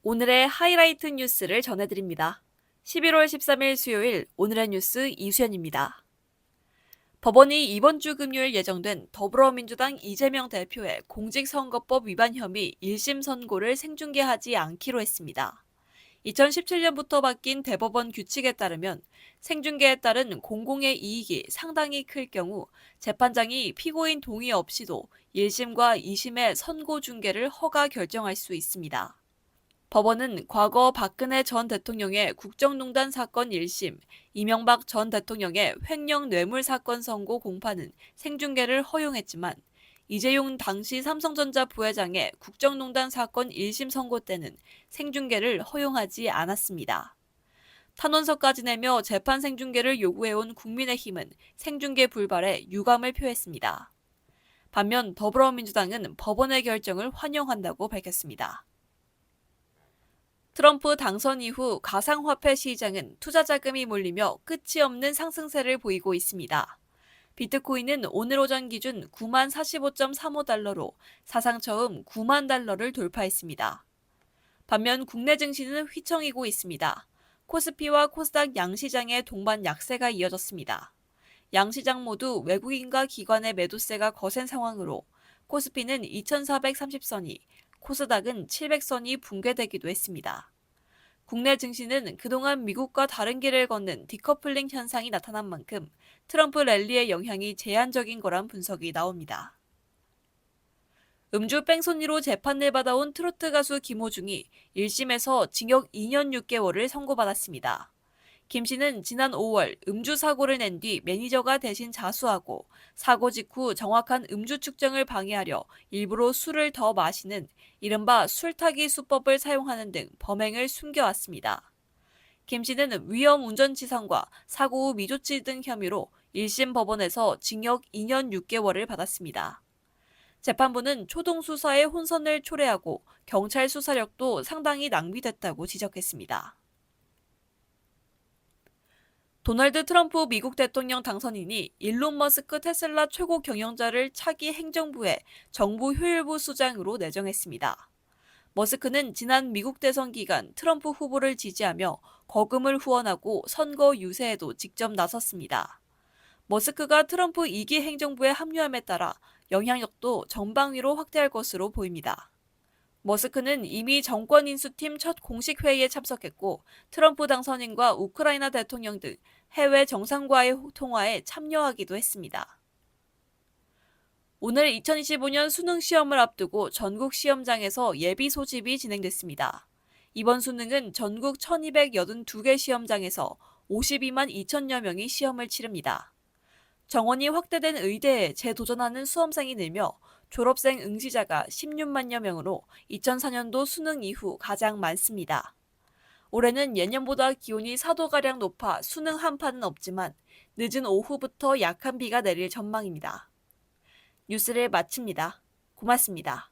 오늘의 하이라이트 뉴스를 전해드립니다. 11월 13일 수요일 오늘의 뉴스 이수연입니다. 법원이 이번 주 금요일 예정된 더불어민주당 이재명 대표의 공직선거법 위반 혐의 1심 선고를 생중계하지 않기로 했습니다. 2017년부터 바뀐 대법원 규칙에 따르면 생중계에 따른 공공의 이익이 상당히 클 경우 재판장이 피고인 동의 없이도 1심과 2심의 선고 중계를 허가 결정할 수 있습니다. 법원은 과거 박근혜 전 대통령의 국정농단 사건 1심, 이명박 전 대통령의 횡령 뇌물 사건 선고 공판은 생중계를 허용했지만 이재용 당시 삼성전자 부회장의 국정농단 사건 1심 선고 때는 생중계를 허용하지 않았습니다. 탄원서까지 내며 재판 생중계를 요구해온 국민의힘은 생중계 불발에 유감을 표했습니다. 반면 더불어민주당은 법원의 결정을 환영한다고 밝혔습니다. 트럼프 당선 이후 가상화폐 시장은 투자 자금이 몰리며 끝이 없는 상승세를 보이고 있습니다. 비트코인은 오늘 오전 기준 9만 45.35달러로 사상 처음 9만 달러를 돌파했습니다. 반면 국내 증시는 휘청이고 있습니다. 코스피와 코스닥 양시장의 동반 약세가 이어졌습니다. 양시장 모두 외국인과 기관의 매도세가 거센 상황으로 코스피는 2430선이, 코스닥은 700선이 붕괴되기도 했습니다. 국내 증시는 그동안 미국과 다른 길을 걷는 디커플링 현상이 나타난 만큼 트럼프 랠리의 영향이 제한적인 거란 분석이 나옵니다. 음주 뺑소니로 재판을 받아온 트로트 가수 김호중이 1심에서 징역 2년 6개월을 선고받았습니다. 김 씨는 지난 5월 음주 사고를 낸 뒤 매니저가 대신 자수하고 사고 직후 정확한 음주 측정을 방해하려 일부러 술을 더 마시는 이른바 술타기 수법을 사용하는 등 범행을 숨겨왔습니다. 김 씨는 위험 운전치상과 사고 후 미조치 등 혐의로 1심 법원에서 징역 2년 6개월을 받았습니다. 재판부는 초동 수사에 혼선을 초래하고 경찰 수사력도 상당히 낭비됐다고 지적했습니다. 도널드 트럼프 미국 대통령 당선인이 일론 머스크 테슬라 최고 경영자를 차기 행정부의 정부 효율부 수장으로 내정했습니다. 머스크는 지난 미국 대선 기간 트럼프 후보를 지지하며 거금을 후원하고 선거 유세에도 직접 나섰습니다. 머스크가 트럼프 2기 행정부에 합류함에 따라 영향력도 전방위로 확대할 것으로 보입니다. 머스크는 이미 정권 인수팀 첫 공식 회의에 참석했고 트럼프 당선인과 우크라이나 대통령 등 해외 정상과의 통화에 참여하기도 했습니다. 오늘 2025년 수능 시험을 앞두고 전국 시험장에서 예비 소집이 진행됐습니다. 이번 수능은 전국 1282개 시험장에서 52만 2천여 명이 시험을 치릅니다. 정원이 확대된 의대에 재도전하는 수험생이 늘며 졸업생 응시자가 16만여 명으로 2004년도 수능 이후 가장 많습니다. 올해는 예년보다 기온이 4도가량 높아 수능 한파는 없지만 늦은 오후부터 약한 비가 내릴 전망입니다. 뉴스를 마칩니다. 고맙습니다.